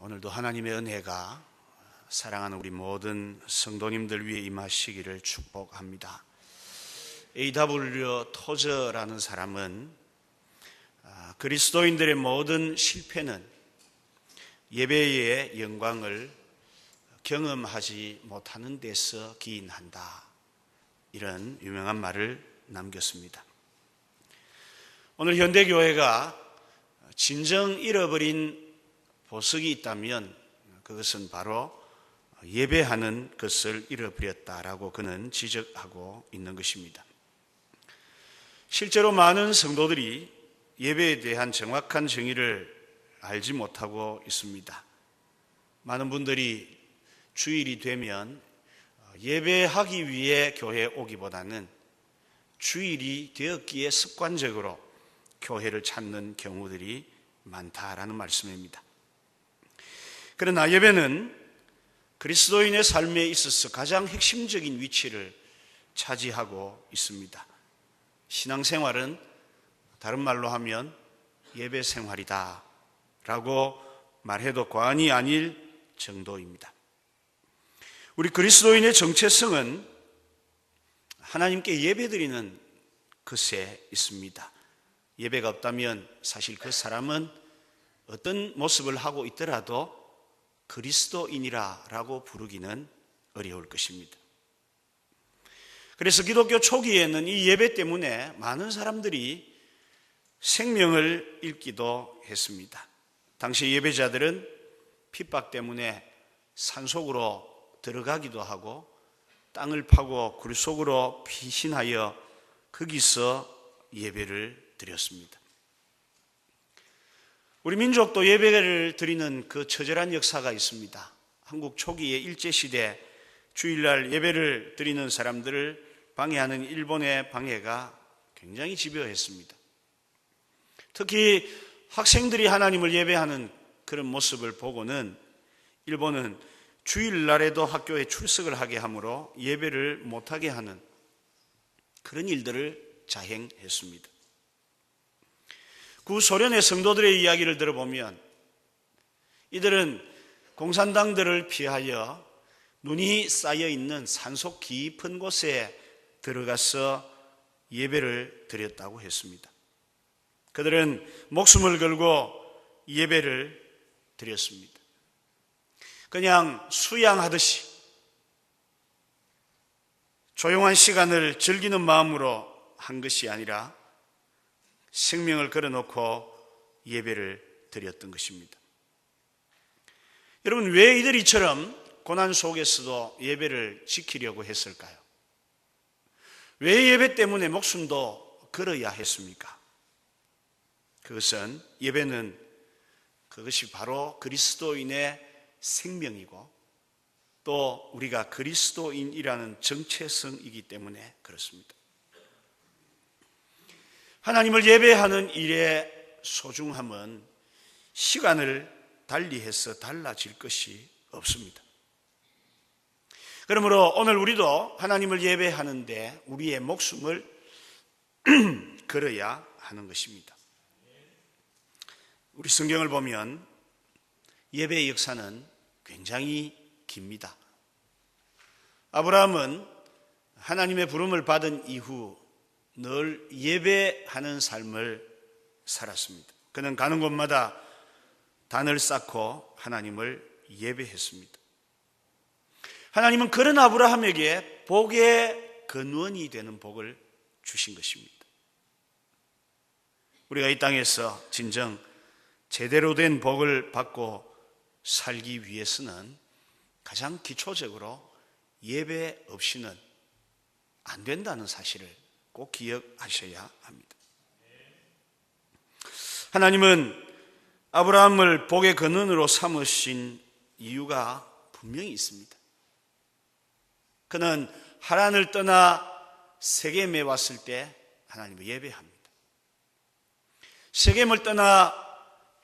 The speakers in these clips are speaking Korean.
오늘도 하나님의 은혜가 사랑하는 우리 모든 성도님들 위해 임하시기를 축복합니다. A.W. 토저라는 사람은 그리스도인들의 모든 실패는 예배의 영광을 경험하지 못하는 데서 기인한다, 이런 유명한 말을 남겼습니다. 오늘 현대교회가 진정 잃어버린 보석이 있다면 그것은 바로 예배하는 것을 잃어버렸다라고 그는 지적하고 있는 것입니다. 실제로 많은 성도들이 예배에 대한 정확한 정의를 알지 못하고 있습니다. 많은 분들이 주일이 되면 예배하기 위해 교회에 오기보다는 주일이 되었기에 습관적으로 교회를 찾는 경우들이 많다라는 말씀입니다. 그러나 예배는 그리스도인의 삶에 있어서 가장 핵심적인 위치를 차지하고 있습니다. 신앙생활은 다른 말로 하면 예배 생활이다 라고 말해도 과언이 아닐 정도입니다. 우리 그리스도인의 정체성은 하나님께 예배드리는 것에 있습니다. 예배가 없다면 사실 그 사람은 어떤 모습을 하고 있더라도 그리스도인이라고 부르기는 어려울 것입니다. 그래서 기독교 초기에는 이 예배 때문에 많은 사람들이 생명을 잃기도 했습니다. 당시 예배자들은 핍박 때문에 산속으로 들어가기도 하고 땅을 파고 굴 속으로 피신하여 거기서 예배를 드렸습니다. 우리 민족도 예배를 드리는 그 처절한 역사가 있습니다. 한국 초기의 일제시대 주일날 예배를 드리는 사람들을 방해하는 일본의 방해가 굉장히 집요했습니다. 특히 학생들이 하나님을 예배하는 그런 모습을 보고는 일본은 주일날에도 학교에 출석을 하게 하므로 예배를 못하게 하는 그런 일들을 자행했습니다. 구소련의 성도들의 이야기를 들어보면 이들은 공산당들을 피하여 눈이 쌓여있는 산속 깊은 곳에 들어가서 예배를 드렸다고 했습니다. 그들은 목숨을 걸고 예배를 드렸습니다. 그냥 수양하듯이 조용한 시간을 즐기는 마음으로 한 것이 아니라 생명을 걸어놓고 예배를 드렸던 것입니다. 여러분, 왜 이들이 이처럼 고난 속에서도 예배를 지키려고 했을까요? 왜 예배 때문에 목숨도 걸어야 했습니까? 그것은 예배는 그것이 바로 그리스도인의 생명이고 또 우리가 그리스도인이라는 정체성이기 때문에 그렇습니다. 하나님을 예배하는 일의 소중함은 시간을 달리해서 달라질 것이 없습니다. 그러므로 오늘 우리도 하나님을 예배하는데 우리의 목숨을 걸어야 하는 것입니다. 우리 성경을 보면 예배의 역사는 굉장히 깁니다. 아브라함은 하나님의 부름을 받은 이후 늘 예배하는 삶을 살았습니다. 그는 가는 곳마다 단을 쌓고 하나님을 예배했습니다. 하나님은 그런 아브라함에게 복의 근원이 되는 복을 주신 것입니다. 우리가 이 땅에서 진정 제대로 된 복을 받고 살기 위해서는 가장 기초적으로 예배 없이는 안 된다는 사실을 꼭 기억하셔야 합니다. 하나님은 아브라함을 복의 근원으로 삼으신 이유가 분명히 있습니다. 그는 하란을 떠나 세겜에 왔을 때 하나님을 예배합니다. 세겜을 떠나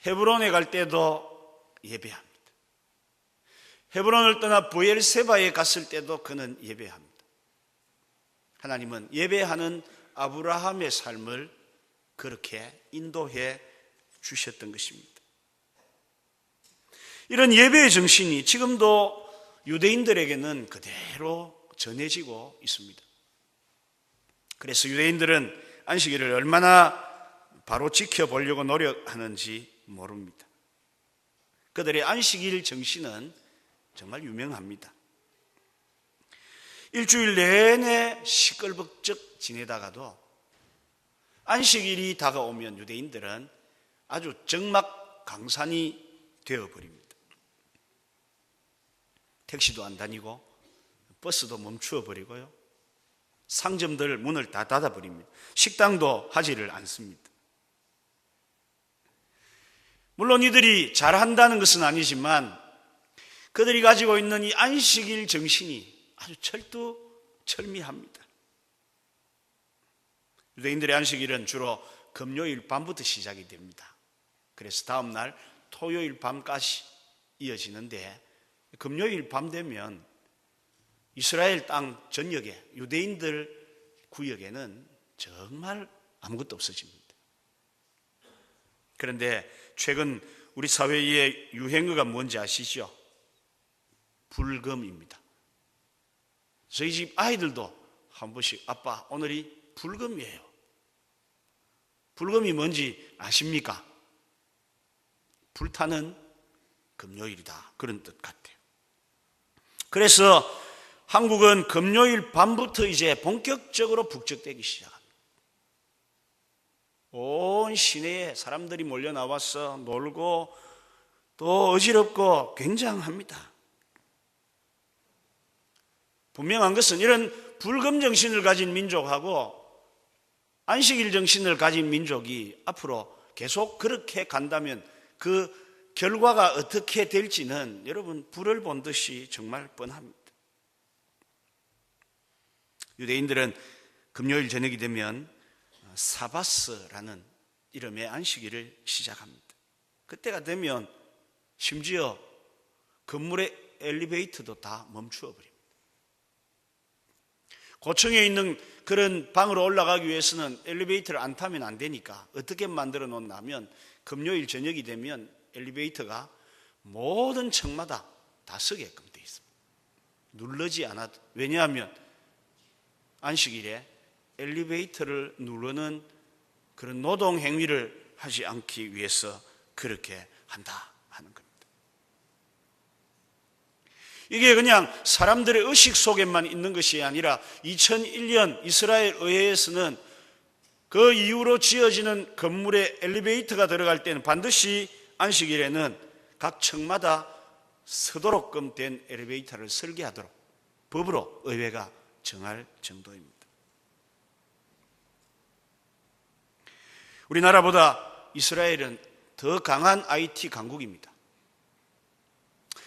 헤브론에 갈 때도 예배합니다. 헤브론을 떠나 브엘세바에 갔을 때도 그는 예배합니다. 하나님은 예배하는 아브라함의 삶을 그렇게 인도해 주셨던 것입니다. 이런 예배의 정신이 지금도 유대인들에게는 그대로 전해지고 있습니다. 그래서 유대인들은 안식일을 얼마나 바로 지켜보려고 노력하는지 모릅니다. 그들의 안식일 정신은 정말 유명합니다. 일주일 내내 시끌벅적 지내다가도 안식일이 다가오면 유대인들은 아주 적막강산이 되어버립니다. 택시도 안 다니고 버스도 멈추어 버리고요. 상점들 문을 다 닫아버립니다. 식당도 하지를 않습니다. 물론 이들이 잘한다는 것은 아니지만 그들이 가지고 있는 이 안식일 정신이 아주 철두철미합니다. 유대인들의 안식일은 주로 금요일 밤부터 시작이 됩니다. 그래서 다음 날 토요일 밤까지 이어지는데 금요일 밤 되면 이스라엘 땅 전역에 유대인들 구역에는 정말 아무것도 없어집니다. 그런데 최근 우리 사회의 유행어가 뭔지 아시죠? 불금입니다. 저희 집 아이들도 한 번씩 아빠 오늘이 불금이에요. 불금이 뭔지 아십니까? 불타는 금요일이다. 그런 뜻 같아요. 그래서 한국은 금요일 밤부터 이제 본격적으로 북적대기 시작합니다. 온 시내에 사람들이 몰려 나와서 놀고 또 어지럽고 굉장합니다. 분명한 것은 이런 불금 정신을 가진 민족하고 안식일 정신을 가진 민족이 앞으로 계속 그렇게 간다면 그 결과가 어떻게 될지는 여러분 불을 본 듯이 정말 뻔합니다. 유대인들은 금요일 저녁이 되면 사바스라는 이름의 안식일을 시작합니다. 그때가 되면 심지어 건물의 엘리베이터도 다 멈추어 버립니다. 고층에 있는 그런 방으로 올라가기 위해서는 엘리베이터를 안 타면 안 되니까 어떻게 만들어 놓냐면 금요일 저녁이 되면 엘리베이터가 모든 층마다 다 서게끔 되어 있습니다. 누르지 않아도. 왜냐하면 안식일에 엘리베이터를 누르는 그런 노동 행위를 하지 않기 위해서 그렇게 한다 하는 겁니다. 이게 그냥 사람들의 의식 속에만 있는 것이 아니라 2001년 이스라엘 의회에서는 그 이후로 지어지는 건물에 엘리베이터가 들어갈 때는 반드시 안식일에는 각 층마다 서도록끔 된 엘리베이터를 설계하도록 법으로 의회가 정할 정도입니다. 우리나라보다 이스라엘은 더 강한 IT 강국입니다.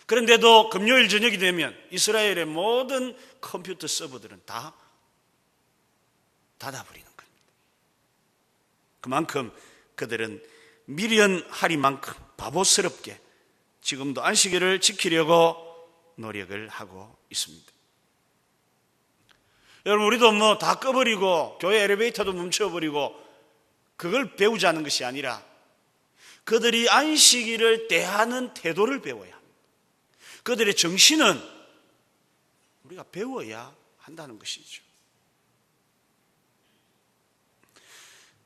그런데도 금요일 저녁이 되면 이스라엘의 모든 컴퓨터 서버들은 다 닫아버리는 겁니다. 그만큼 그들은 미련하리만큼 바보스럽게 지금도 안식일을 지키려고 노력을 하고 있습니다. 여러분, 우리도 뭐 다 꺼버리고 교회 엘리베이터도 멈춰버리고 그걸 배우자는 것이 아니라 그들이 안식일을 대하는 태도를 배워야 합니다. 그들의 정신은 우리가 배워야 한다는 것이죠.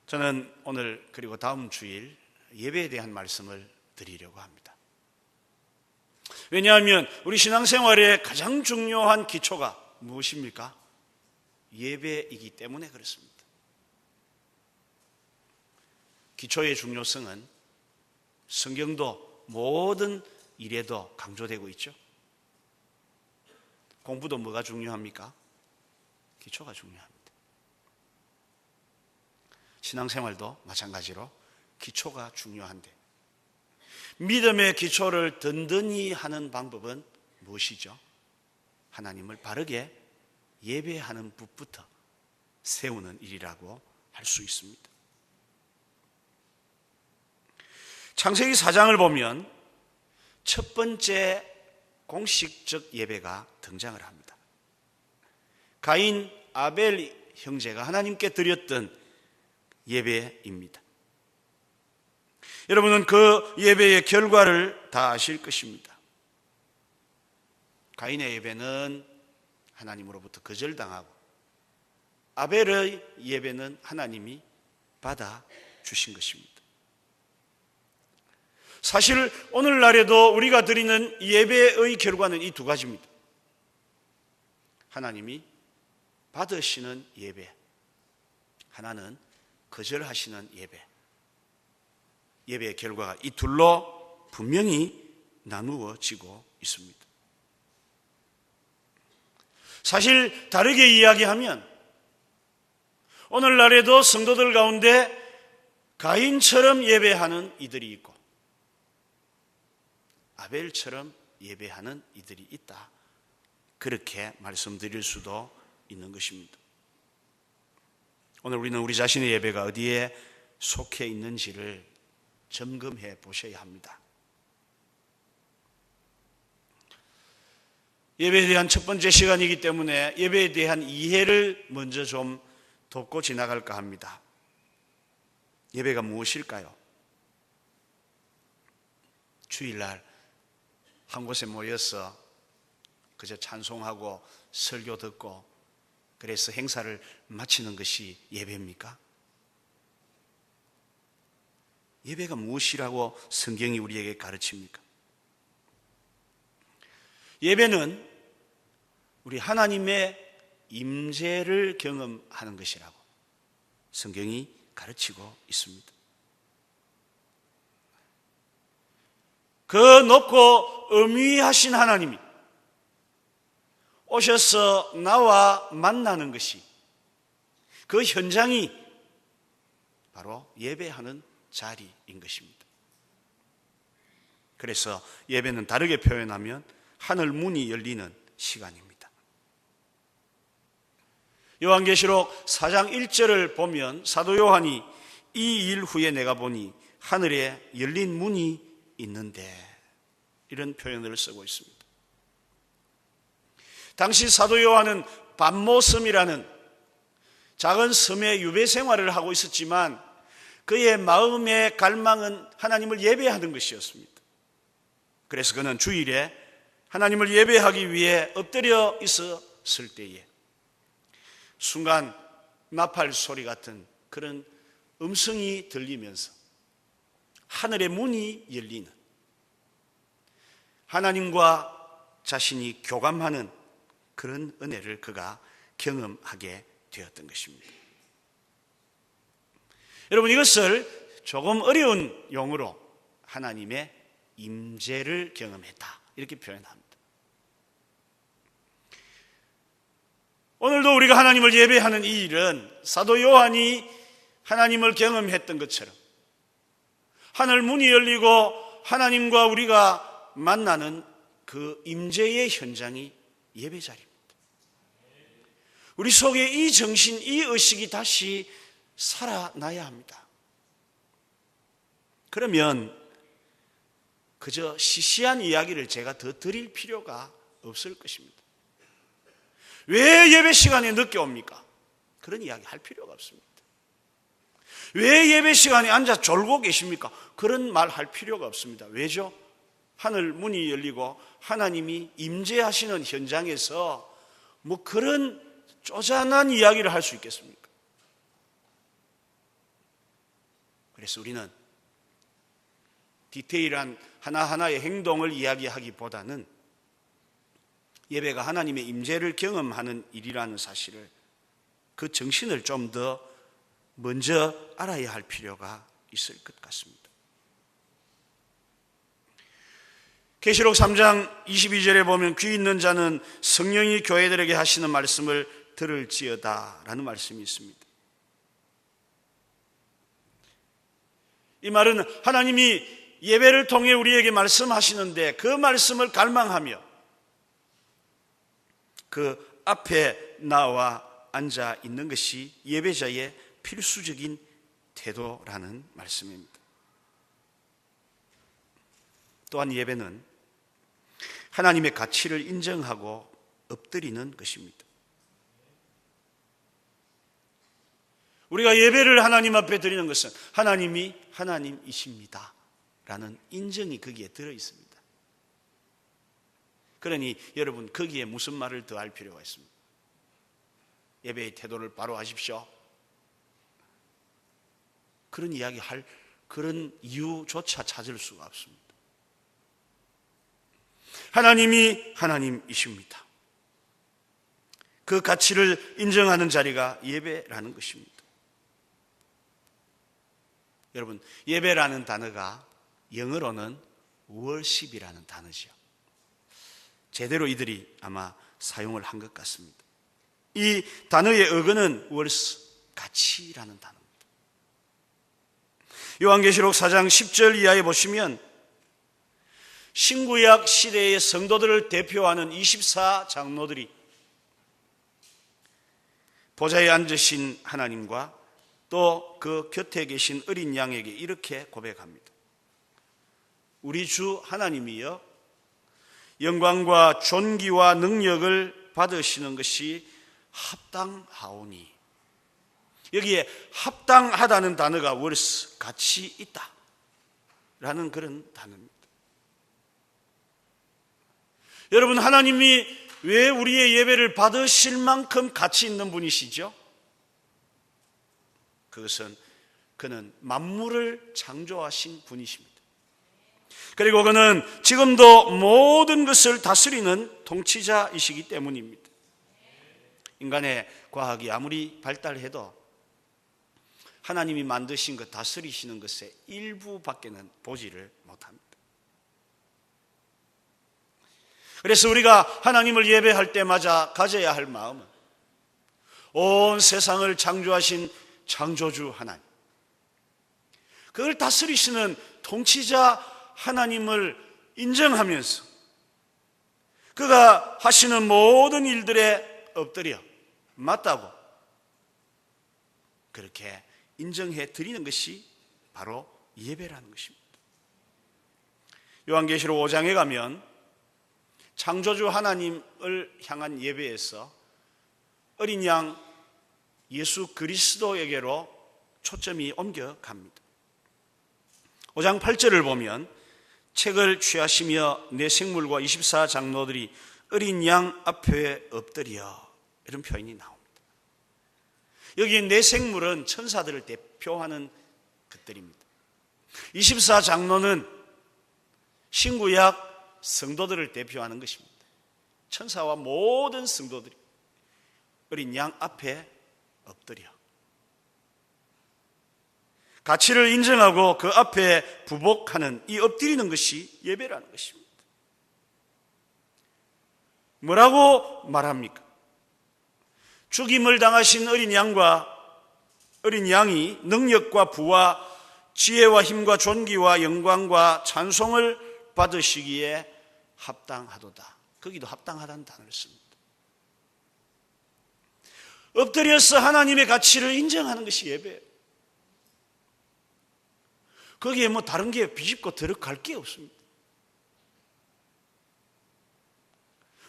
저는 오늘 그리고 다음 주일 예배에 대한 말씀을 드리려고 합니다. 왜냐하면 우리 신앙생활의 가장 중요한 기초가 무엇입니까? 예배이기 때문에 그렇습니다. 기초의 중요성은 성경도 모든 일에도 강조되고 있죠. 공부도 뭐가 중요합니까? 기초가 중요합니다. 신앙생활도 마찬가지로 기초가 중요한데 믿음의 기초를 든든히 하는 방법은 무엇이죠? 하나님을 바르게 예배하는 법부터 세우는 일이라고 할 수 있습니다. 창세기 4장을 보면 첫 번째 공식적 예배가 등장을 합니다. 가인, 아벨 형제가 하나님께 드렸던 예배입니다. 여러분은 그 예배의 결과를 다 아실 것입니다. 가인의 예배는 하나님으로부터 거절당하고 아벨의 예배는 하나님이 받아주신 것입니다. 사실 오늘날에도 우리가 드리는 예배의 결과는 이 두 가지입니다. 하나님이 받으시는 예배, 하나는 거절하시는 예배. 예배의 결과가 이 둘로 분명히 나누어지고 있습니다. 사실 다르게 이야기하면 오늘날에도 성도들 가운데 가인처럼 예배하는 이들이 있고 아벨처럼 예배하는 이들이 있다. 그렇게 말씀드릴 수도 있는 것입니다. 오늘 우리는 우리 자신의 예배가 어디에 속해 있는지를 점검해 보셔야 합니다. 예배에 대한 첫 번째 시간이기 때문에 예배에 대한 이해를 먼저 좀 돕고 지나갈까 합니다. 예배가 무엇일까요? 주일날 한 곳에 모여서 그저 찬송하고 설교 듣고 그래서 행사를 마치는 것이 예배입니까? 예배가 무엇이라고 성경이 우리에게 가르칩니까? 예배는 우리 하나님의 임재를 경험하는 것이라고 성경이 가르치고 있습니다. 그 높고 엄위하신 하나님이 오셔서 나와 만나는 것이, 그 현장이 바로 예배하는 자리인 것입니다. 그래서 예배는 다르게 표현하면 하늘 문이 열리는 시간입니다. 요한계시록 4장 1절을 보면 사도 요한이 이 일 후에 내가 보니 하늘에 열린 문이 있는데, 이런 표현을 쓰고 있습니다. 당시 사도 요한은 반모섬이라는 작은 섬에 유배 생활을 하고 있었지만 그의 마음의 갈망은 하나님을 예배하는 것이었습니다. 그래서 그는 주일에 하나님을 예배하기 위해 엎드려 있었을 때에 순간 나팔 소리 같은 그런 음성이 들리면서 하늘의 문이 열리는, 하나님과 자신이 교감하는 그런 은혜를 그가 경험하게 되었던 것입니다. 여러분, 이것을 조금 어려운 용어로 하나님의 임재를 경험했다, 이렇게 표현합니다. 오늘도 우리가 하나님을 예배하는 이 일은 사도 요한이 하나님을 경험했던 것처럼 하늘 문이 열리고 하나님과 우리가 만나는 그 임재의 현장이 예배 자리입니다. 우리 속에 이 정신, 이 의식이 다시 살아나야 합니다. 그러면 그저 시시한 이야기를 제가 더 드릴 필요가 없을 것입니다. 왜 예배 시간에 늦게 옵니까? 그런 이야기 할 필요가 없습니다. 왜 예배 시간에 앉아 졸고 계십니까? 그런 말 할 필요가 없습니다. 왜죠? 하늘 문이 열리고 하나님이 임재하시는 현장에서 뭐 그런 쪼잔한 이야기를 할 수 있겠습니까? 그래서 우리는 디테일한 하나하나의 행동을 이야기하기보다는 예배가 하나님의 임재를 경험하는 일이라는 사실을, 그 정신을 좀 더 먼저 알아야 할 필요가 있을 것 같습니다. 계시록 3장 22절에 보면 귀 있는 자는 성령이 교회들에게 하시는 말씀을 들을지어다 라는 말씀이 있습니다. 이 말은 하나님이 예배를 통해 우리에게 말씀하시는데 그 말씀을 갈망하며 그 앞에 나와 앉아 있는 것이 예배자의 필수적인 태도라는 말씀입니다. 또한 예배는 하나님의 가치를 인정하고 엎드리는 것입니다. 우리가 예배를 하나님 앞에 드리는 것은 하나님이 하나님이십니다 라는 인정이 거기에 들어있습니다. 그러니 여러분, 거기에 무슨 말을 더 할 필요가 있습니다. 예배의 태도를 바로 하십시오, 그런 이야기 할 그런 이유조차 찾을 수가 없습니다. 하나님이 하나님이십니다. 그 가치를 인정하는 자리가 예배라는 것입니다. 여러분, 예배라는 단어가 영어로는 worship이라는 단어죠. 제대로 이들이 아마 사용을 한 것 같습니다. 이 단어의 어근은 worth, 가치라는 단어입니다. 요한계시록 4장 10절 이하에 보시면 신구약 시대의 성도들을 대표하는 24장로들이 보좌에 앉으신 하나님과 또 그 곁에 계신 어린 양에게 이렇게 고백합니다. 우리 주 하나님이여, 영광과 존귀와 능력을 받으시는 것이 합당하오니. 여기에 합당하다는 단어가 worth, 가치 있다 라는 그런 단어입니다. 여러분, 하나님이 왜 우리의 예배를 받으실 만큼 가치 있는 분이시죠? 그것은 그는 만물을 창조하신 분이십니다. 그리고 그는 지금도 모든 것을 다스리는 통치자이시기 때문입니다. 인간의 과학이 아무리 발달해도 하나님이 만드신 것, 다스리시는 것의 일부밖에는 보지를 못합니다. 그래서 우리가 하나님을 예배할 때마다 가져야 할 마음은 온 세상을 창조하신 창조주 하나님, 그걸 다스리시는 통치자 하나님을 인정하면서 그가 하시는 모든 일들에 엎드려 맞다고 그렇게 인정해 드리는 것이 바로 예배라는 것입니다. 요한계시록 5장에 가면 창조주 하나님을 향한 예배에서 어린 양 예수 그리스도에게로 초점이 옮겨갑니다. 5장 8절을 보면 책을 취하시며 내 생물과 24장로들이 어린 양 앞에 엎드려, 이런 표현이 나옵니다. 여기 내 생물은 천사들을 대표하는 것들입니다. 24장로는 신구약 성도들을 대표하는 것입니다. 천사와 모든 성도들이 어린 양 앞에 엎드려 가치를 인정하고 그 앞에 부복하는 이 엎드리는 것이 예배라는 것입니다. 뭐라고 말합니까? 죽임을 당하신 어린 양이 능력과 부와 지혜와 힘과 존귀와 영광과 찬송을 받으시기에 합당하도다. 거기도 합당하다는 단어를 씁니다. 엎드려서 하나님의 가치를 인정하는 것이 예배예요. 거기에 뭐 다른 게 비집고 들어갈 게 없습니다.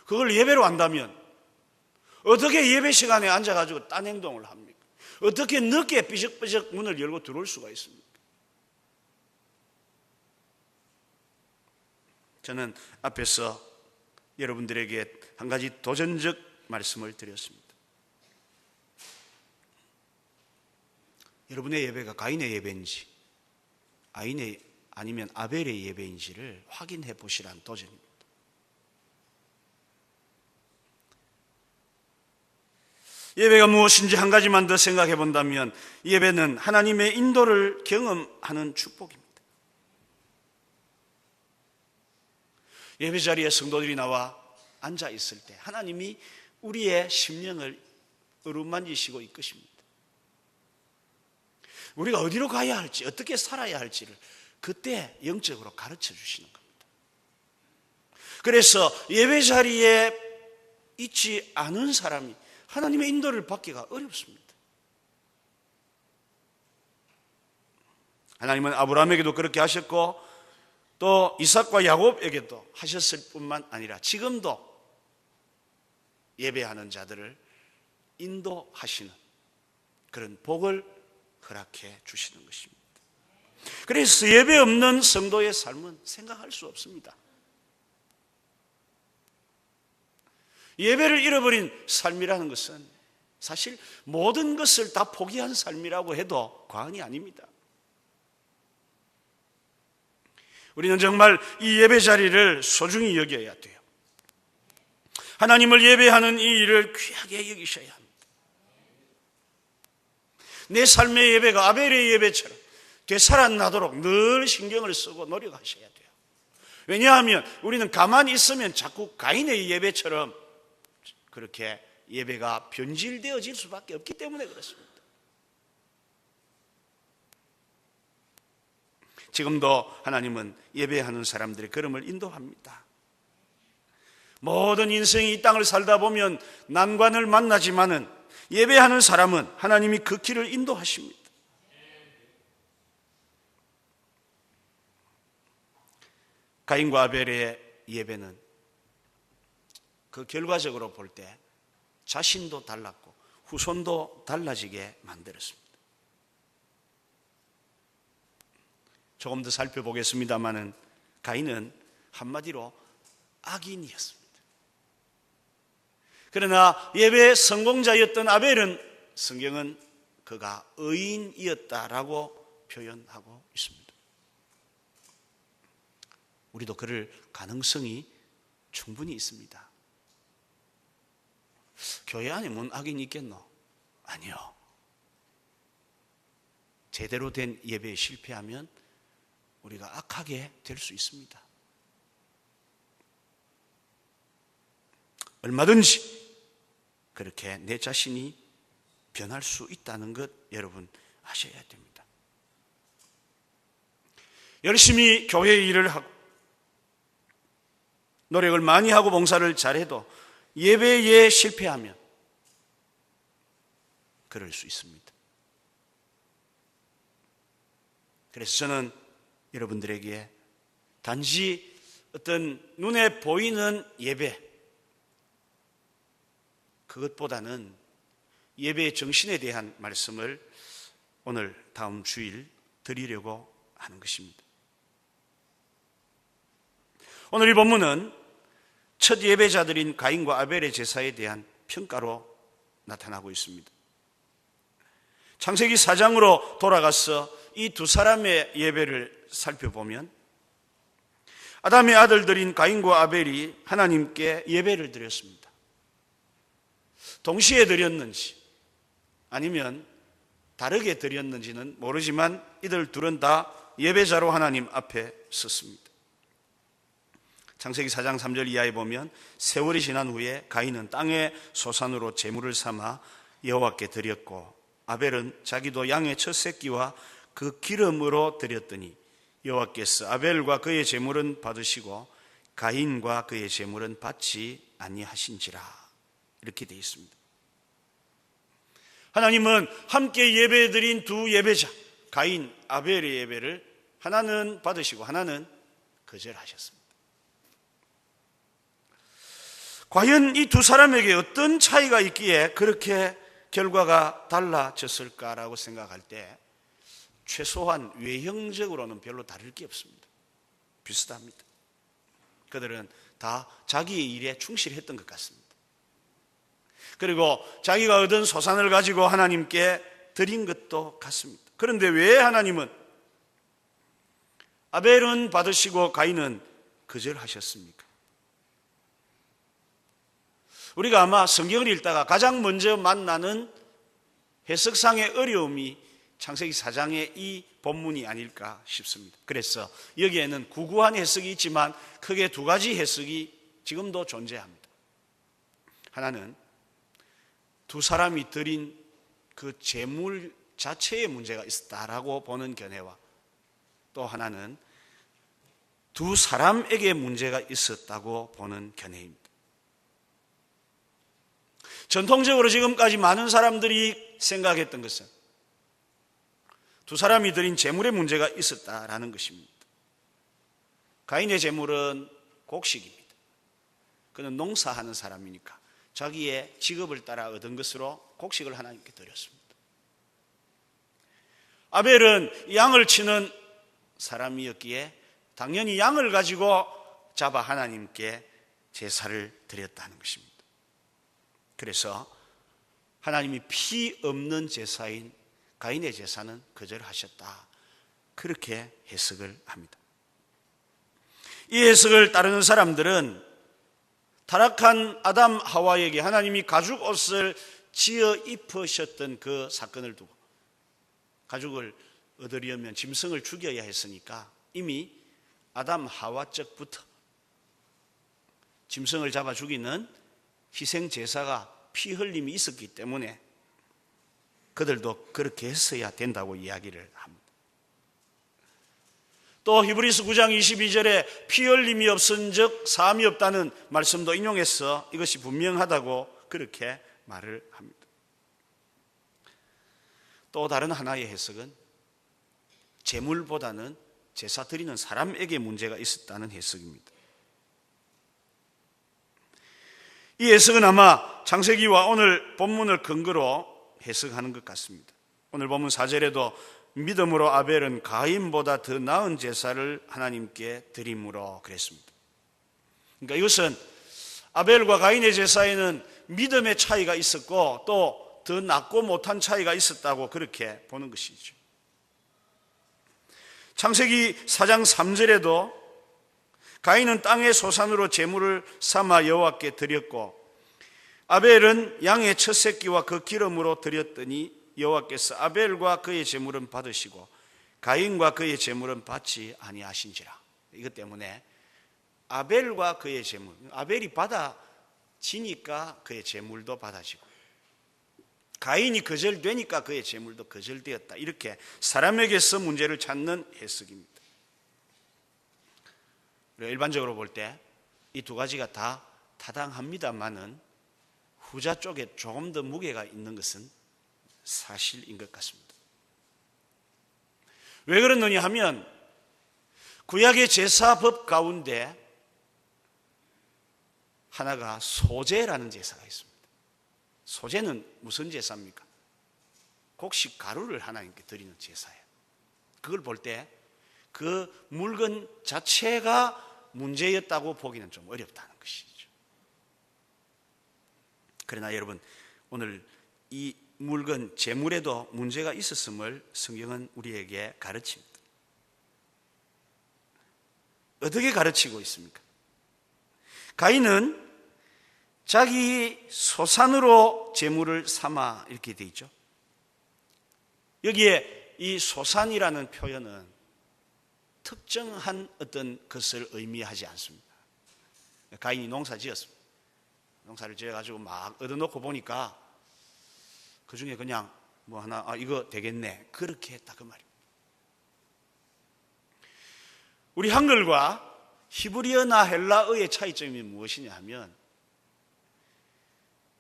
그걸 예배로 한다면 어떻게 예배 시간에 앉아가지고 딴 행동을 합니까? 어떻게 늦게 삐적삐적 문을 열고 들어올 수가 있습니까? 저는 앞에서 여러분들에게 한 가지 도전적 말씀을 드렸습니다. 여러분의 예배가 가인의 예배인지 아니면 아벨의 예배인지를 확인해 보시라는 도전입니다. 예배가 무엇인지 한 가지만 더 생각해 본다면 예배는 하나님의 인도를 경험하는 축복입니다. 예배 자리에 성도들이 나와 앉아 있을 때 하나님이 우리의 심령을 어루만지시고 이끄십니다. 우리가 어디로 가야 할지, 어떻게 살아야 할지를 그때 영적으로 가르쳐 주시는 겁니다. 그래서 예배 자리에 있지 않은 사람이 하나님의 인도를 받기가 어렵습니다. 하나님은 아브라함에게도 그렇게 하셨고 또 이삭과 야곱에게도 하셨을 뿐만 아니라 지금도 예배하는 자들을 인도하시는 그런 복을 허락해 주시는 것입니다. 그래서 예배 없는 성도의 삶은 생각할 수 없습니다. 예배를 잃어버린 삶이라는 것은 사실 모든 것을 다 포기한 삶이라고 해도 과언이 아닙니다. 우리는 정말 이 예배 자리를 소중히 여겨야 돼요. 하나님을 예배하는 이 일을 귀하게 여기셔야 합니다. 내 삶의 예배가 아벨의 예배처럼 되살아나도록 늘 신경을 쓰고 노력하셔야 돼요. 왜냐하면 우리는 가만히 있으면 자꾸 가인의 예배처럼 그렇게 예배가 변질되어질 수밖에 없기 때문에 그렇습니다. 지금도 하나님은 예배하는 사람들의 걸음을 인도합니다. 모든 인생이 이 땅을 살다 보면 난관을 만나지만은 예배하는 사람은 하나님이 그 길을 인도하십니다. 가인과 아벨의 예배는 그 결과적으로 볼 때 자신도 달랐고 후손도 달라지게 만들었습니다. 조금 더 살펴보겠습니다마는 가인은 한마디로 악인이었습니다. 그러나 예배 성공자였던 아벨은 성경은 그가 의인이었다라고 표현하고 있습니다. 우리도 그럴 가능성이 충분히 있습니다. 교회 안에 뭔 악인이 있겠노? 아니요. 제대로 된 예배에 실패하면 우리가 악하게 될 수 있습니다. 얼마든지 그렇게 내 자신이 변할 수 있다는 것 여러분 아셔야 됩니다. 열심히 교회 일을 하고 노력을 많이 하고 봉사를 잘해도 예배에 실패하면 그럴 수 있습니다. 그래서 저는 여러분들에게 단지 어떤 눈에 보이는 예배, 그것보다는 예배의 정신에 대한 말씀을 오늘 다음 주일 드리려고 하는 것입니다. 오늘 이 본문은 첫 예배자들인 가인과 아벨의 제사에 대한 평가로 나타나고 있습니다. 창세기 4장으로 돌아가서 이 두 사람의 예배를 살펴보면 아담의 아들들인 가인과 아벨이 하나님께 예배를 드렸습니다. 동시에 드렸는지 아니면 다르게 드렸는지는 모르지만 이들 둘은 다 예배자로 하나님 앞에 섰습니다. 창세기 4장 3절 이하에 보면 세월이 지난 후에 가인은 땅의 소산으로 제물을 삼아 여호와께 드렸고 아벨은 자기도 양의 첫 새끼와 그 기름으로 드렸더니 여호와께서 아벨과 그의 제물은 받으시고 가인과 그의 제물은 받지 아니하신지라. 이렇게 되어 있습니다. 하나님은 함께 예배드린 두 예배자 가인, 아벨의 예배를 하나는 받으시고 하나는 거절하셨습니다. 과연 이 두 사람에게 어떤 차이가 있기에 그렇게 결과가 달라졌을까라고 생각할 때 최소한 외형적으로는 별로 다를 게 없습니다. 비슷합니다. 그들은 다 자기의 일에 충실했던 것 같습니다. 그리고 자기가 얻은 소산을 가지고 하나님께 드린 것도 같습니다. 그런데 왜 하나님은 아벨은 받으시고 가인은 거절하셨습니까? 우리가 아마 성경을 읽다가 가장 먼저 만나는 해석상의 어려움이 창세기 4장의 이 본문이 아닐까 싶습니다. 그래서 여기에는 구구한 해석이 있지만 크게 두 가지 해석이 지금도 존재합니다. 하나는 두 사람이 드린 그 제물 자체에 문제가 있었다라고 보는 견해와 또 하나는 두 사람에게 문제가 있었다고 보는 견해입니다. 전통적으로 지금까지 많은 사람들이 생각했던 것은 두 사람이 드린 제물에 문제가 있었다라는 것입니다. 가인의 제물은 곡식입니다. 그는 농사하는 사람이니까 자기의 직업을 따라 얻은 것으로 곡식을 하나님께 드렸습니다. 아벨은 양을 치는 사람이었기에 당연히 양을 가지고 잡아 하나님께 제사를 드렸다는 것입니다. 그래서 하나님이 피 없는 제사인 가인의 제사는 거절하셨다, 그렇게 해석을 합니다. 이 해석을 따르는 사람들은 타락한 아담 하와에게 하나님이 가죽 옷을 지어 입으셨던 그 사건을 두고, 가죽을 얻으려면 짐승을 죽여야 했으니까 이미 아담 하와 쪽부터 짐승을 잡아 죽이는 희생 제사가 피 흘림이 있었기 때문에 그들도 그렇게 했어야 된다고 이야기를 합니다. 또 히브리서 9장 22절에 피 흘림이 없은즉 사함이 없다는 말씀도 인용해서 이것이 분명하다고 그렇게 말을 합니다. 또 다른 하나의 해석은 제물보다는 제사 드리는 사람에게 문제가 있었다는 해석입니다. 이 해석은 아마 창세기와 오늘 본문을 근거로 해석하는 것 같습니다. 오늘 본문 4절에도 믿음으로 아벨은 가인보다 더 나은 제사를 하나님께 드림으로 그랬습니다. 그러니까 이것은 아벨과 가인의 제사에는 믿음의 차이가 있었고 또 더 낫고 못한 차이가 있었다고 그렇게 보는 것이죠. 창세기 4장 3절에도 가인은 땅의 소산으로 제물을 삼아 여호와께 드렸고 아벨은 양의 첫 새끼와 그 기름으로 드렸더니 여호와께서 아벨과 그의 제물은 받으시고 가인과 그의 제물은 받지 아니하신지라. 이것 때문에 아벨과 그의 제물, 아벨이 받아지니까 그의 제물도 받아지고 가인이 거절되니까 그의 제물도 거절되었다, 이렇게 사람에게서 문제를 찾는 해석입니다. 일반적으로 볼 때 이 두 가지가 다 타당합니다만은 후자 쪽에 조금 더 무게가 있는 것은 사실인 것 같습니다. 왜 그러느냐 하면 구약의 제사법 가운데 하나가 소제라는 제사가 있습니다. 소제는 무슨 제사입니까? 곡식 가루를 하나님께 드리는 제사예요. 그걸 볼 때 그 물건 자체가 문제였다고 보기는 좀 어렵다는 것이죠. 그러나 여러분, 오늘 이 물건 제물에도 문제가 있었음을 성경은 우리에게 가르칩니다. 어떻게 가르치고 있습니까? 가인은 자기 소산으로 제물을 삼아 이렇게 돼 있죠. 여기에 이 소산이라는 표현은 특정한 어떤 것을 의미하지 않습니다. 가인이 농사 지었습니다. 농사를 지어가지고 막 얻어놓고 보니까 그 중에 그냥 뭐 하나, 이거 되겠네, 그렇게 했다, 그 말입니다. 우리 한글과 히브리어나 헬라어의 차이점이 무엇이냐 하면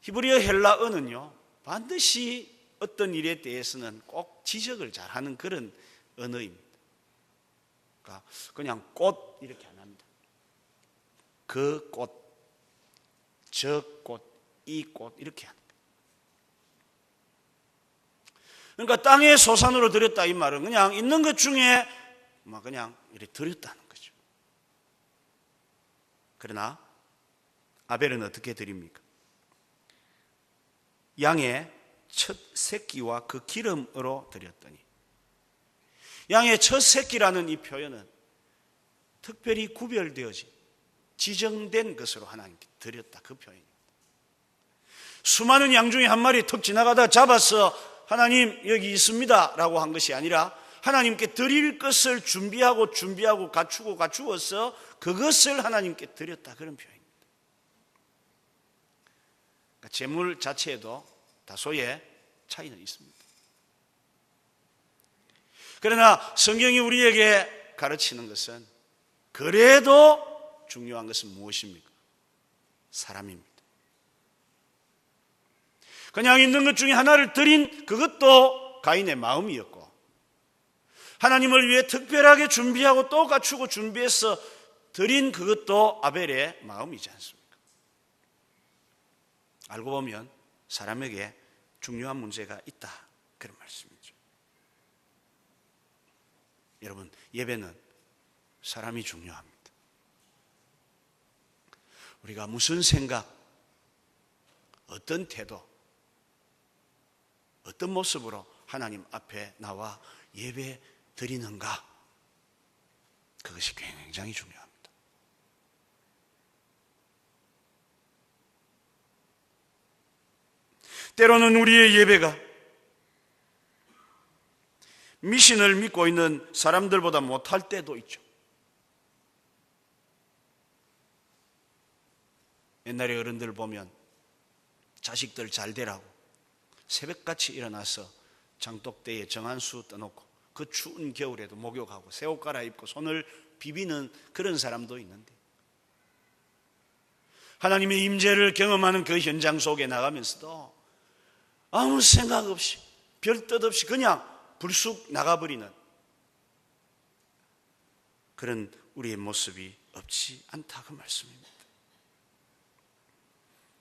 히브리어 헬라어는요 반드시 어떤 일에 대해서는 꼭 지적을 잘하는 그런 언어입니다. 그러니까 그냥 꽃 이렇게 안 합니다. 그 꽃, 저 꽃, 이 꽃 이렇게 합니다. 그러니까 땅의 소산으로 드렸다 이 말은 그냥 있는 것 중에 막 그냥 이렇게 드렸다는 거죠. 그러나 아벨은 어떻게 드립니까? 양의 첫 새끼와 그 기름으로 드렸더니, 양의 첫 새끼라는 이 표현은 특별히 구별되어진 지정된 것으로 하나님께 드렸다, 그 표현입니다. 수많은 양 중에 한 마리 턱 지나가다 잡아서 하나님 여기 있습니다 라고 한 것이 아니라 하나님께 드릴 것을 준비하고 갖추어서 그것을 하나님께 드렸다, 그런 표현입니다. 그러니까 제물 자체에도 다소의 차이는 있습니다. 그러나 성경이 우리에게 가르치는 것은 그래도 중요한 것은 무엇입니까? 사람입니다. 그냥 있는 것 중에 하나를 드린 그것도 가인의 마음이었고, 하나님을 위해 특별하게 준비하고 또 갖추고 준비해서 드린 그것도 아벨의 마음이지 않습니까? 알고 보면 사람에게 중요한 문제가 있다, 그런 말씀이죠. 여러분, 예배는 사람이 중요합니다. 우리가 무슨 생각, 어떤 태도, 어떤 모습으로 하나님 앞에 나와 예배 드리는가, 그것이 굉장히 중요합니다. 때로는 우리의 예배가 미신을 믿고 있는 사람들보다 못할 때도 있죠. 옛날에 어른들 보면 자식들 잘 되라고 새벽같이 일어나서 장독대에 정한수 떠놓고 그 추운 겨울에도 목욕하고 새 옷 갈아입고 손을 비비는 그런 사람도 있는데, 하나님의 임재를 경험하는 그 현장 속에 나가면서도 아무 생각 없이 별 뜻 없이 그냥 불쑥 나가버리는 그런 우리의 모습이 없지 않다, 그 말씀입니다.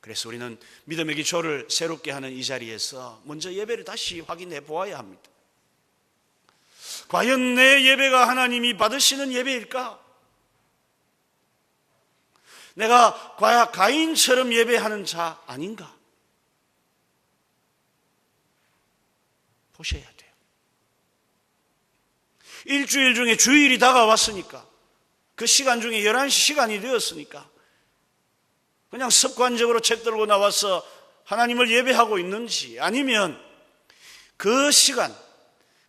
그래서 우리는 믿음의 기초를 새롭게 하는 이 자리에서 먼저 예배를 다시 확인해 보아야 합니다. 과연 내 예배가 하나님이 받으시는 예배일까? 내가 가인처럼 예배하는 자 아닌가? 보셔야 돼요. 일주일 중에 주일이 다가왔으니까, 그 시간 중에 11시 시간이 되었으니까 그냥 습관적으로 책 들고 나와서 하나님을 예배하고 있는지, 아니면 그 시간,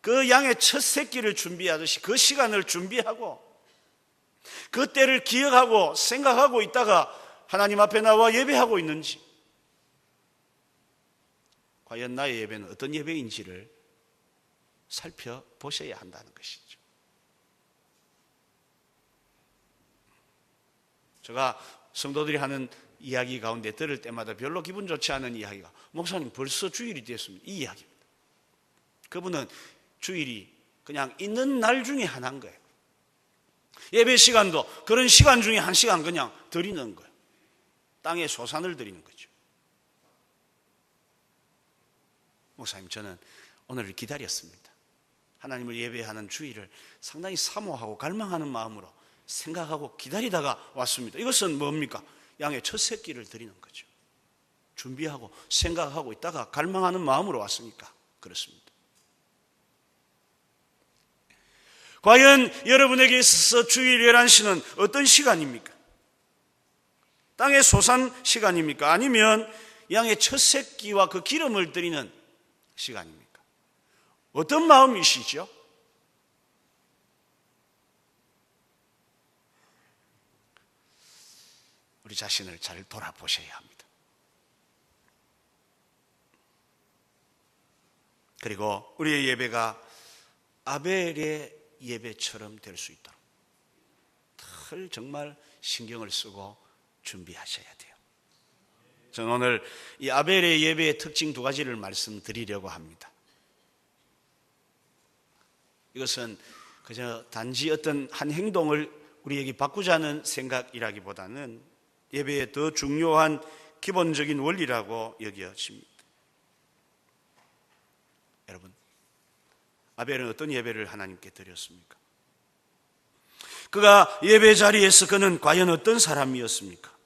그 양의 첫 새끼를 준비하듯이 그 시간을 준비하고 그 때를 기억하고 생각하고 있다가 하나님 앞에 나와 예배하고 있는지, 과연 나의 예배는 어떤 예배인지를 살펴보셔야 한다는 것이죠. 제가 성도들이 하는 이야기 가운데 들을 때마다 별로 기분 좋지 않은 이야기가, 목사님 벌써 주일이 됐습니다, 이 이야기입니다. 그분은 주일이 그냥 있는 날 중에 하나인 거예요. 예배 시간도 그런 시간 중에 한 시간 그냥 드리는 거예요. 땅에 소산을 드리는 거죠. 목사님, 저는 오늘을 기다렸습니다. 하나님을 예배하는 주일을 상당히 사모하고 갈망하는 마음으로 생각하고 기다리다가 왔습니다. 이것은 뭡니까? 양의 첫 새끼를 드리는 거죠. 준비하고 생각하고 있다가 갈망하는 마음으로 왔으니까 그렇습니다. 과연 여러분에게 있어서 주일 11시는 어떤 시간입니까? 땅의 소산 시간입니까? 아니면 양의 첫 새끼와 그 기름을 드리는 시간입니까? 어떤 마음이시죠? 우리 자신을 잘 돌아보셔야 합니다. 그리고 우리의 예배가 아벨의 예배처럼 될 수 있도록 늘 정말 신경을 쓰고 준비하셔야 돼요. 저는 오늘 이 아벨의 예배의 특징 2가지를 말씀드리려고 합니다. 이것은 그저 단지 어떤 한 행동을 우리에게 바꾸자는 생각이라기보다는 예배의 더 중요한 기본적인 원리라고 여겨집니다. 여러분, 아벨은 어떤 예배를 하나님께 드렸습니까? 그가 예배 자리에서 그는 과연 어떤 사람이었습니까?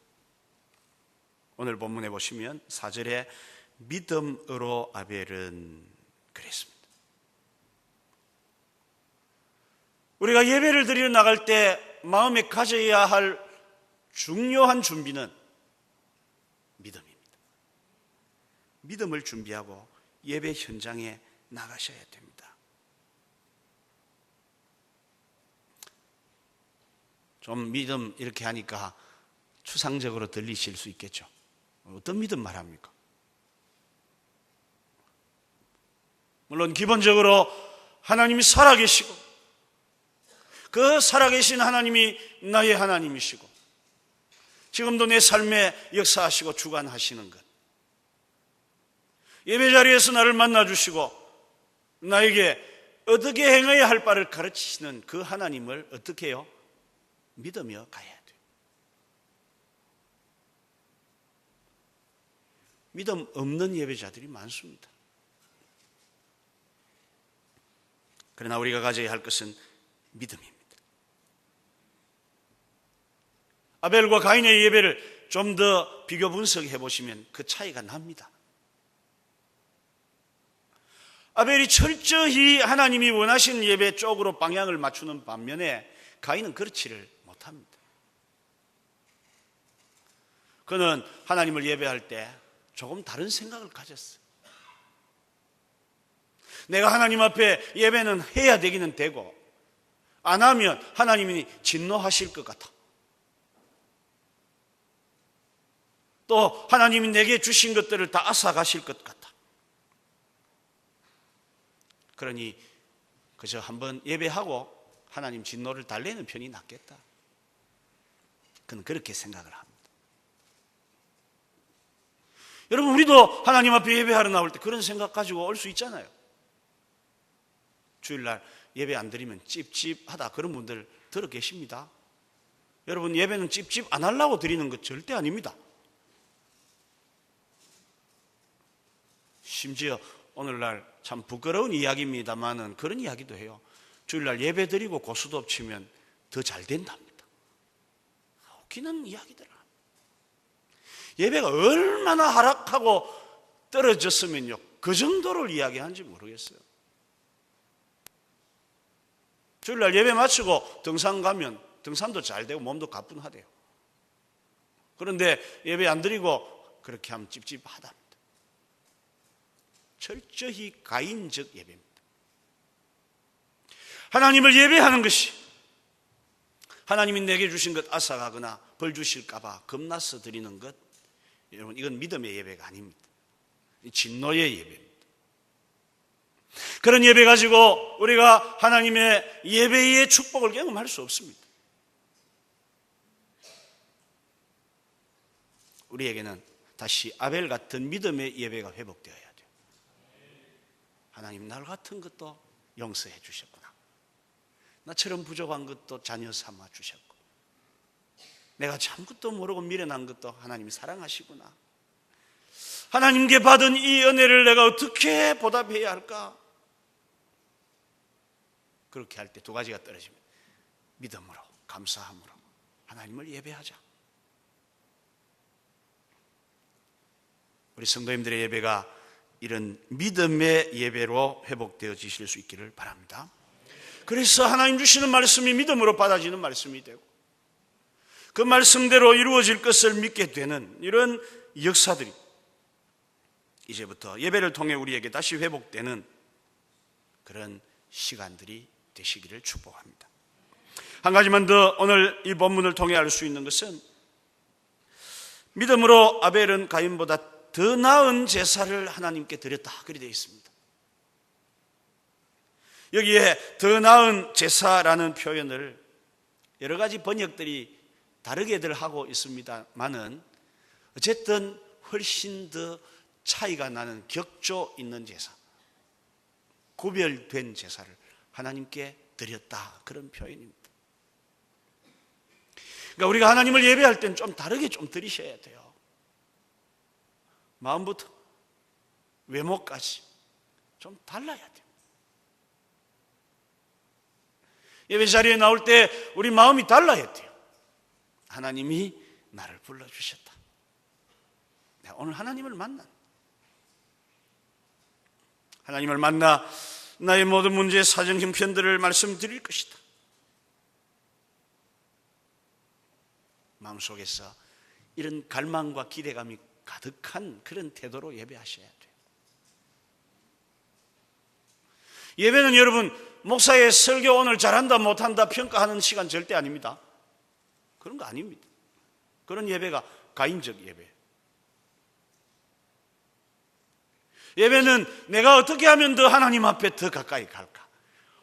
오늘 본문에 보시면 4절에 믿음으로 아벨은 그랬습니다. 우리가 예배를 드리러 나갈 때 마음에 가져야 할 중요한 준비는 믿음입니다. 믿음을 준비하고 예배 현장에 나가셔야 됩니다. 좀 믿음 이렇게 하니까 추상적으로 들리실 수 있겠죠. 어떤 믿음 말합니까? 물론 기본적으로 하나님이 살아계시고 그 살아계신 하나님이 나의 하나님이시고 지금도 내 삶에 역사하시고 주관하시는 것, 예배 자리에서 나를 만나주시고 나에게 어떻게 행해야 할 바를 가르치시는 그 하나님을 어떻게 해요? 믿으며 가야 돼요. 믿음 없는 예배자들이 많습니다. 그러나 우리가 가져야 할 것은 믿음입니다. 아벨과 가인의 예배를 좀 더 비교 분석해 보시면 그 차이가 납니다. 아벨이 철저히 하나님이 원하시는 예배 쪽으로 방향을 맞추는 반면에 가인은 그렇지를 못합니다. 그는 하나님을 예배할 때 조금 다른 생각을 가졌어요. 내가 하나님 앞에 예배는 해야 되기는 되고 안 하면 하나님이 진노하실 것 같아. 또 하나님이 내게 주신 것들을 다 앗아가실 것 같아. 그러니 그저 한번 예배하고 하나님 진노를 달래는 편이 낫겠다. 그는 그렇게 생각을 합니다. 여러분, 우리도 하나님 앞에 예배하러 나올 때 그런 생각 가지고 올 수 있잖아요. 주일날 예배 안 드리면 찝찝하다, 그런 분들 들어 계십니다. 여러분, 예배는 찝찝 안 하려고 드리는 것 절대 아닙니다. 심지어 오늘날 참 부끄러운 이야기입니다만은 그런 이야기도 해요. 주일날 예배 드리고 고스톱 치면 더 잘 된답니다. 웃기는 이야기들. 예배가 얼마나 하락하고 떨어졌으면요, 그 정도를 이야기하는지 모르겠어요. 주일날 예배 마치고 등산 가면 등산도 잘 되고 몸도 가뿐하대요. 그런데 예배 안 드리고 그렇게 하면 찝찝하답니다. 철저히 가인적 예배입니다. 하나님을 예배하는 것이 하나님이 내게 주신 것 앗아가거나 벌 주실까 봐 겁나서 드리는 것, 여러분, 이건 믿음의 예배가 아닙니다. 진노의 예배입니다. 그런 예배 가지고 우리가 하나님의 예배의 축복을 경험할 수 없습니다. 우리에게는 다시 아벨 같은 믿음의 예배가 회복되어야 돼요. 하나님, 날 같은 것도 용서해 주셨구나. 나처럼 부족한 것도 자녀 삼아 주셨고, 내가 아무것도 모르고 미련한 것도 하나님이 사랑하시구나. 하나님께 받은 이 은혜를 내가 어떻게 보답해야 할까? 그렇게 할 때 두 가지가 떨어집니다. 믿음으로, 감사함으로 하나님을 예배하자. 우리 성도님들의 예배가 이런 믿음의 예배로 회복되어지실 수 있기를 바랍니다. 그래서 하나님 주시는 말씀이 믿음으로 받아지는 말씀이 되고 그 말씀대로 이루어질 것을 믿게 되는 이런 역사들이 이제부터 예배를 통해 우리에게 다시 회복되는 그런 시간들이 되시기를 축복합니다. 한 가지만 더 오늘 이 본문을 통해 알 수 있는 것은 믿음으로 아벨은 가인보다 더 나은 제사를 하나님께 드렸다, 그리 되어 있습니다. 여기에 더 나은 제사라는 표현을 여러 가지 번역들이 다르게들 하고 있습니다만은 어쨌든 훨씬 더 차이가 나는 격조 있는 제사, 구별된 제사를 하나님께 드렸다, 그런 표현입니다. 그러니까 우리가 하나님을 예배할 때는 좀 다르게 좀 드리셔야 돼요. 마음부터 외모까지 좀 달라야 돼요. 예배 자리에 나올 때 우리 마음이 달라야 돼요. 하나님이 나를 불러주셨다. 내가 오늘 하나님을 만난, 하나님을 만나 나의 모든 문제의 사정 형편들을 말씀드릴 것이다. 마음속에서 이런 갈망과 기대감이 가득한 그런 태도로 예배하셔야 돼요. 예배는 여러분, 목사의 설교 오늘 잘한다 못한다 평가하는 시간 절대 아닙니다. 그런 거 아닙니다. 그런 예배가 가인적 예배. 예배는 내가 어떻게 하면 더 하나님 앞에 더 가까이 갈까?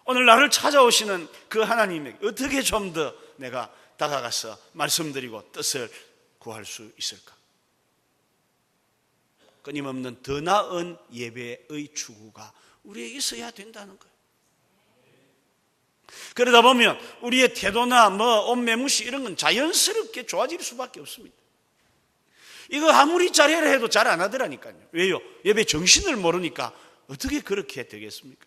오늘 나를 찾아오시는 그 하나님에게 어떻게 좀 더 내가 다가가서 말씀드리고 뜻을 구할 수 있을까? 끊임없는 더 나은 예배의 추구가 우리에게 있어야 된다는 거예요. 그러다 보면 우리의 태도나 옷매무시 이런 건 자연스럽게 좋아질 수밖에 없습니다. 이거 아무리 잘해라 해도 잘 안 하더라니까요. 왜요? 예배 정신을 모르니까 어떻게 그렇게 되겠습니까?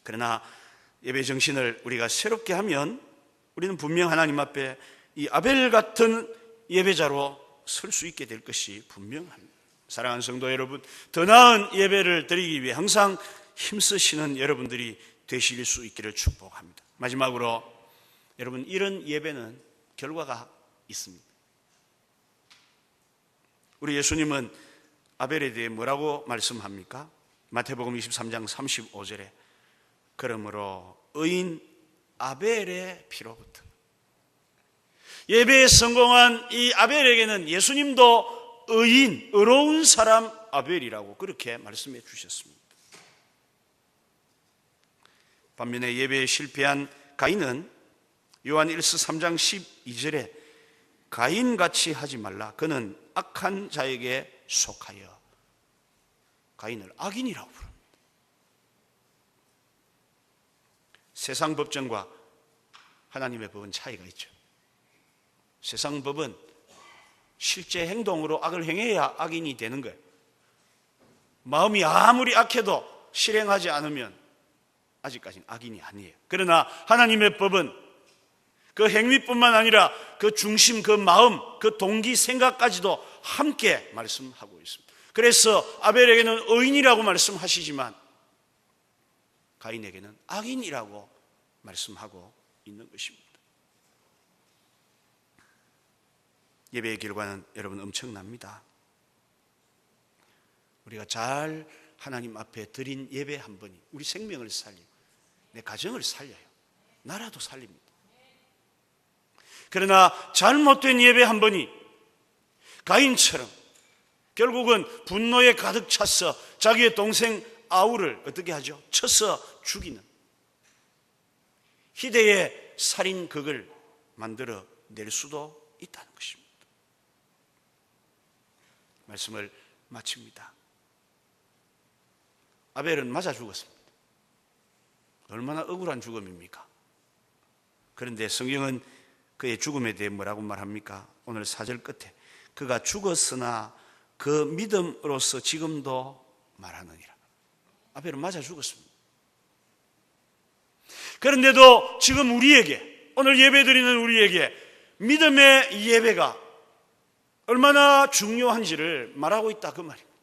그러나 예배 정신을 우리가 새롭게 하면 우리는 분명 하나님 앞에 이 아벨 같은 예배자로 설 수 있게 될 것이 분명합니다. 사랑하는 성도 여러분, 더 나은 예배를 드리기 위해 항상 힘쓰시는 여러분들이 되실 수 있기를 축복합니다. 마지막으로 여러분, 이런 예배는 결과가 있습니다. 우리 예수님은 아벨에 대해 뭐라고 말씀합니까? 마태복음 23장 35절에 그러므로 의인 아벨의 피로부터, 예배에 성공한 이 아벨에게는 예수님도 의인, 의로운 사람 아벨이라고 그렇게 말씀해 주셨습니다. 반면에 예배에 실패한 가인은 요한 1서 3장 12절에 가인같이 하지 말라, 그는 악한 자에게 속하여 가인을 악인이라고 부릅니다. 세상 법정과 하나님의 법은 차이가 있죠. 세상 법은 실제 행동으로 악을 행해야 악인이 되는 거예요. 마음이 아무리 악해도 실행하지 않으면 아직까지는 악인이 아니에요. 그러나 하나님의 법은 그 행위뿐만 아니라 그 중심, 그 마음, 그 동기, 생각까지도 함께 말씀하고 있습니다. 그래서 아벨에게는 의인이라고 말씀하시지만 가인에게는 악인이라고 말씀하고 있는 것입니다. 예배의 결과는 여러분 엄청납니다. 우리가 잘 하나님 앞에 드린 예배 한 번이 우리 생명을 살리고 내 가정을 살려요. 나라도 살립니다. 그러나 잘못된 예배 한 번이 가인처럼 결국은 분노에 가득 차서 자기의 동생 아울을 어떻게 하죠? 쳐서 죽이는 희대의 살인극을 만들어 낼 수도 있다는 것입니다. 말씀을 마칩니다. 아벨은 맞아 죽었습니다. 얼마나 억울한 죽음입니까? 그런데 성경은 그의 죽음에 대해 뭐라고 말합니까? 오늘 4절 끝에 그가 죽었으나 그 믿음으로서 지금도 말하느니라. 아벨은 맞아 죽었습니다. 그런데도 지금 우리에게, 오늘 예배드리는 우리에게 믿음의 예배가 얼마나 중요한지를 말하고 있다, 그 말입니다.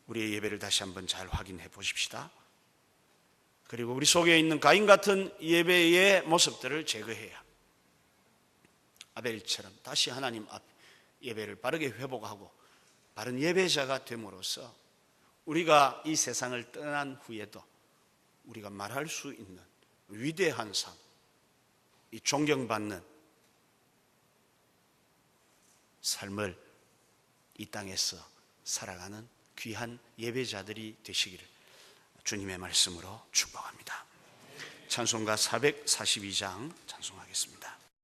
우리의 예배를 다시 한번 잘 확인해 보십시다. 그리고 우리 속에 있는 가인 같은 예배의 모습들을 제거해야 아벨처럼 다시 하나님 앞 예배를 바르게 회복하고 바른 예배자가 됨으로써 우리가 이 세상을 떠난 후에도 우리가 말할 수 있는 위대한 삶, 이 존경받는 삶을 이 땅에서 살아가는 귀한 예배자들이 되시기를 주님의 말씀으로 축복합니다. 찬송가 442장 찬송하겠습니다.